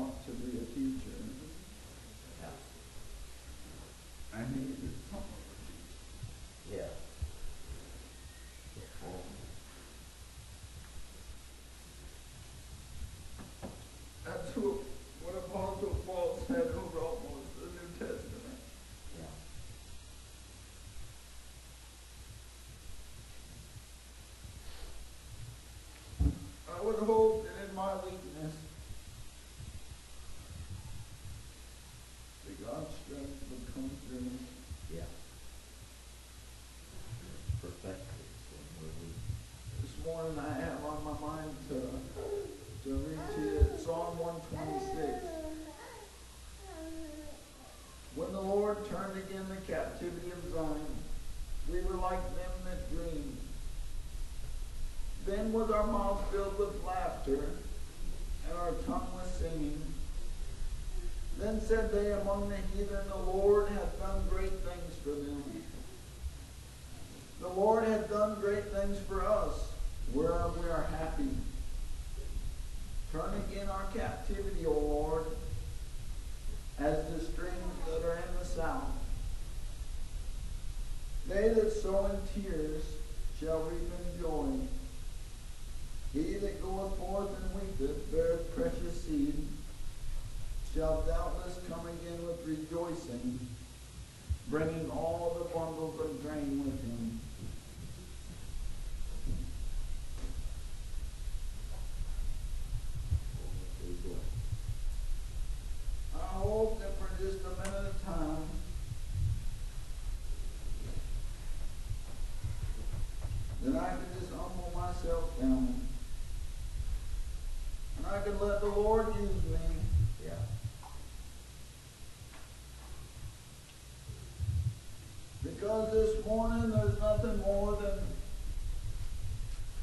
ought to be a teacher. I needed someone. Yeah. That's what Apostle Paul said who wrote most of the New Testament. Yeah. I would hope that in my weakness, that God's strength would come through me. Yeah. Perfect. This morning I have on my mind to read to you Psalm 126. When the Lord turned again the captivity of Zion, we were like them that dream. Then was our mouth filled with laughter, and our tongue with singing. Then said they among the heathen, the Lord hath done great things for them. The Lord hath done great things for us, whereof we are happy. Turn again our captivity, O Lord, as the streams that are in the south. They that sow in tears shall reap in joy. He that goeth forth and weepeth, beareth precious seed, shall doubtless come again with rejoicing, bringing all the bundles of grain with him. I hope that for just a minute of time, that I can just humble myself down. And I can let the Lord use me. Yeah. Because this morning there's nothing more than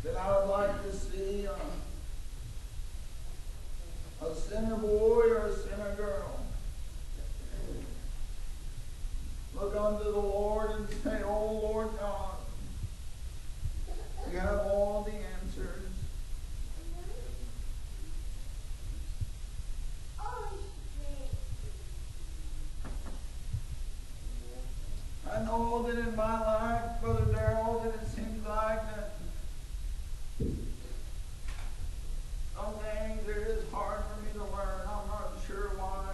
that I would like to see a sinner boy or a sinner girl look unto the Lord and say, "Oh Lord God, you have all the answers. I know that in my life, Brother Darrell, that it seems like that some things are just hard for me to learn. I'm not sure why.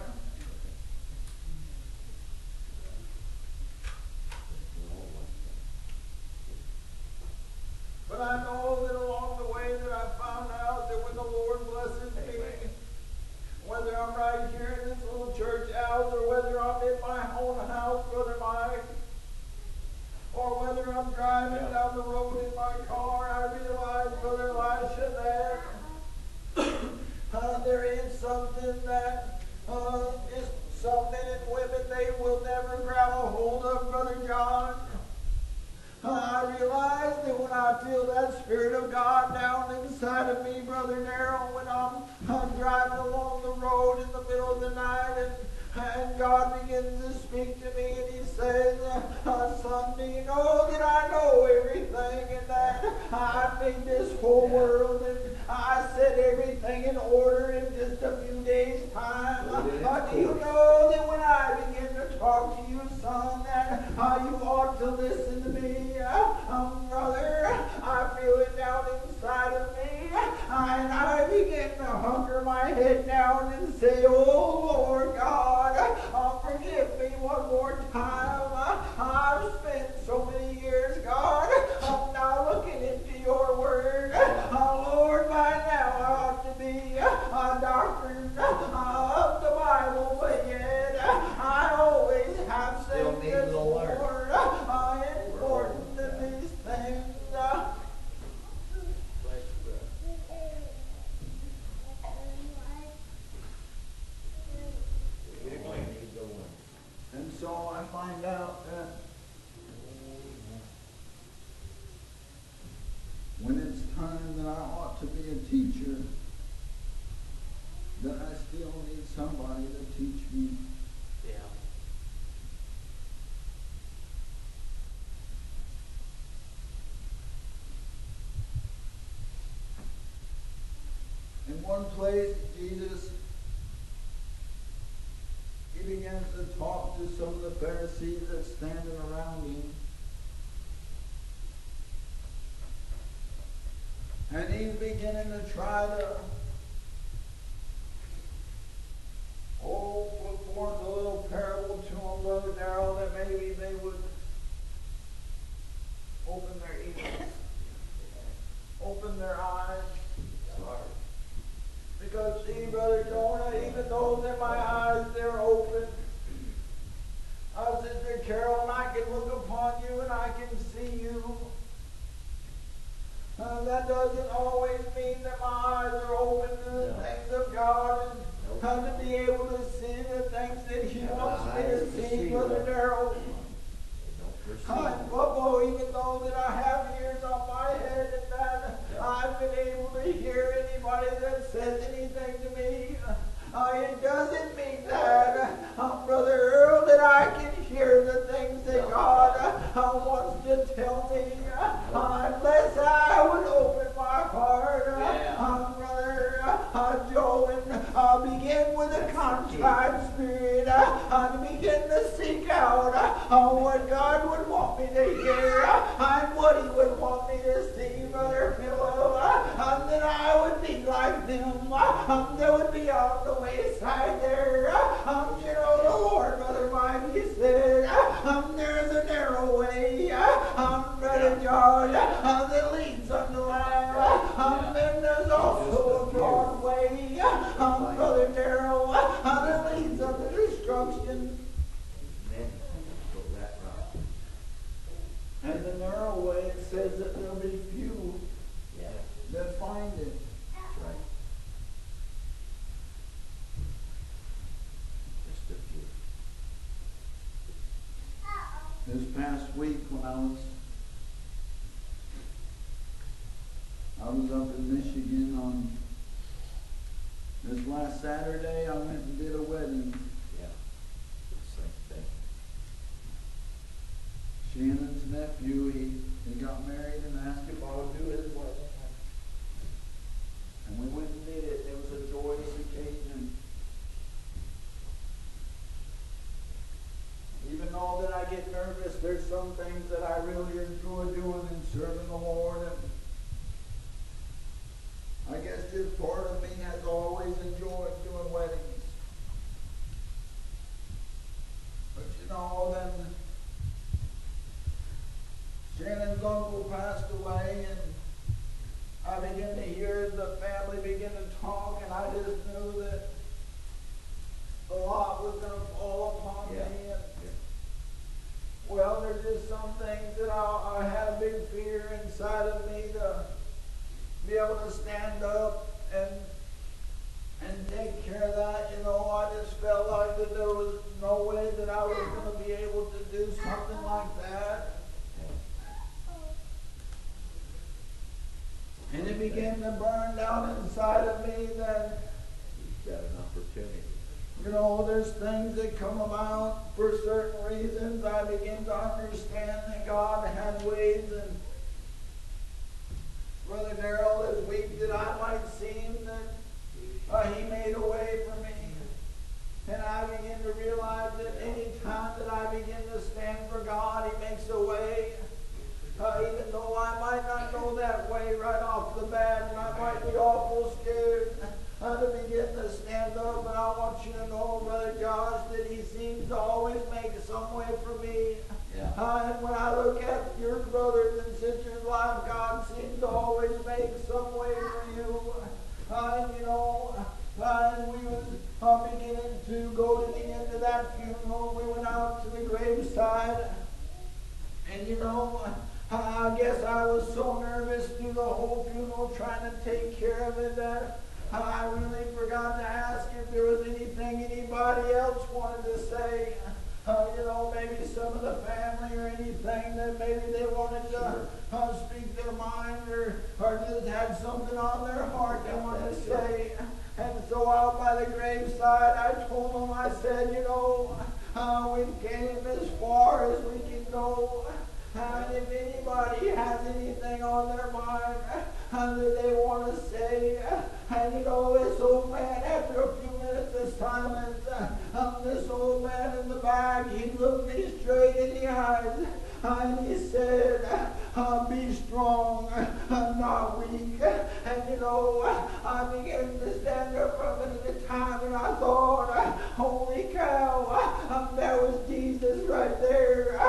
But I know that along the way that I found out that when the Lord blesses me, whether I'm right here in this little church house or whether I'm in my own house, Brother Mike, or whether I'm driving down the road in my car, I realize, Brother Elisha, that there is something that is some men and women they will never grab a hold of, Brother John. I realize that when I feel that Spirit of God down inside of me, Brother Darrell, when I'm driving along the road in the middle of the night and God begins to speak to me and He says, "Son, do you know that I know everything and that I made this whole world and I set everything in order in just a few days' time? Do you know that when I begin to talk to you, son, that you ought to listen to me? Brother, I feel it down inside of me, and I begin to hunker my head down and say, oh Lord God, forgive me one more time. I've spent so many years, God, I'm now looking into your word. Lord, by now I ought to be a doctrine of the Bible, but yet I always have things that's more important than these things. And so I find out that when it's time that I ought to be a teacher, that I still need somebody to teach me. Yeah. In one place, Jesus begins to talk to some of the Pharisees that's standing around him. And he's beginning to try to put forth a little parable to them, Brother Darrell, that maybe they would open their ears, open their eyes. Because see, Brother Jonah, even though that my eyes, they're open, Sister Carol, and I can look upon you and I can see you. That doesn't always mean that my eyes are open to the things of God and to be able to see the things that He wants me to see, Brother Darrell. And Bubbo, even though that I have ears on my head and that I've been able to hear anybody that says anything to me, it doesn't mean that, Brother Earl, that I can hear the things that God wants to tell me, unless I would open my heart, Brother Joe, and begin with a contrite spirit, and begin to seek out what God would want me to hear, and what He would want me to see, Brother Philo, and then I would be like them, that would be on the wayside there. You know, the Lord, Brother Mike, He said, there's a narrow way, Brother John, that leads unto life, and there's also a broad way, Brother Darrell, that leads unto destruction. And the narrow way, it says that there'll be few that find it. That's right. Just a few. This past week when I was up in Michigan on this last Saturday, I went and did a wedding. Yeah. Same thing. Shannon's nephew, he got married and asked if I would do his wedding. And we went and did it. It was a joyous occasion. Even though that I get nervous, there's some things that I really enjoy doing and serving the Lord. And I guess just part of me has always enjoyed doing weddings. But you know, then Shannon's uncle passed away, and I began to hear the family begin to talk, and I just knew that a lot was going to fall upon me. And, well, there's just some things that I had a big fear inside of me to be able to stand up and take care of that. You know, I just felt like that there was no way that I was going to be able to do something like that. And it began to burn down inside of me that You've got an opportunity. you know, there's things that come about for certain reasons. I begin to understand that God has ways, and Brother Darrell, as weak that I might seem, that He made a way for me. And I begin to realize that any time that I begin to stand for God, He makes a way. Even though I might not know that way right off the bat, and I might be awful scared to begin to stand up, but I want you to know, Brother Josh, that He seems to always make some way for me. Yeah. And when I look at your brothers and sisters' life, God seems to always make some way for you. And you know, and we was beginning to go to the end of that funeral. We went out to the graveside, and you know, I guess I was so nervous through the whole funeral trying to take care of it that I really forgot to ask if there was anything anybody else wanted to say. You know, maybe some of the family or anything that maybe they wanted to speak their mind or just had something on their heart they wanted to say. And so out by the graveside, I told them, I said, you know, we came as far as we can go. And if anybody has anything on their mind that they want to say, and you know, this old man, after a few minutes of the silence, this old man in the back, he looked me straight in the eyes, and he said, be strong, not weak. And you know, I began to stand there for a minute at a time, and I thought, holy cow, there was Jesus right there,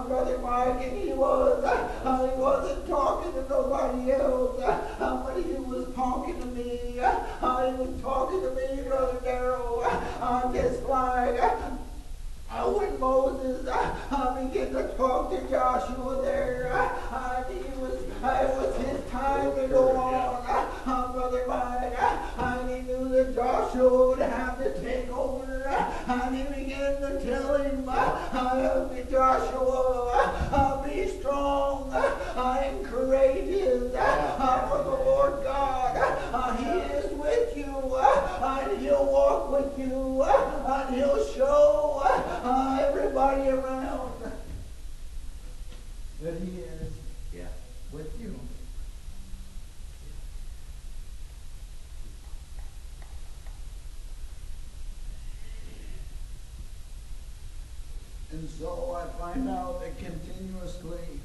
Brother Mike, and he wasn't talking to nobody else, but he was talking to me. He was talking to me, Brother Darrell, just like when Moses began to talk to Joshua there, it was his time to go on, Brother Mike, and he knew that Joshua would have to take over, and he began to tell him, Joshua, be strong and courageous, for the Lord God, He is with you, and He'll walk with you, and He'll show everybody around that He is with you. And so I find out that continuously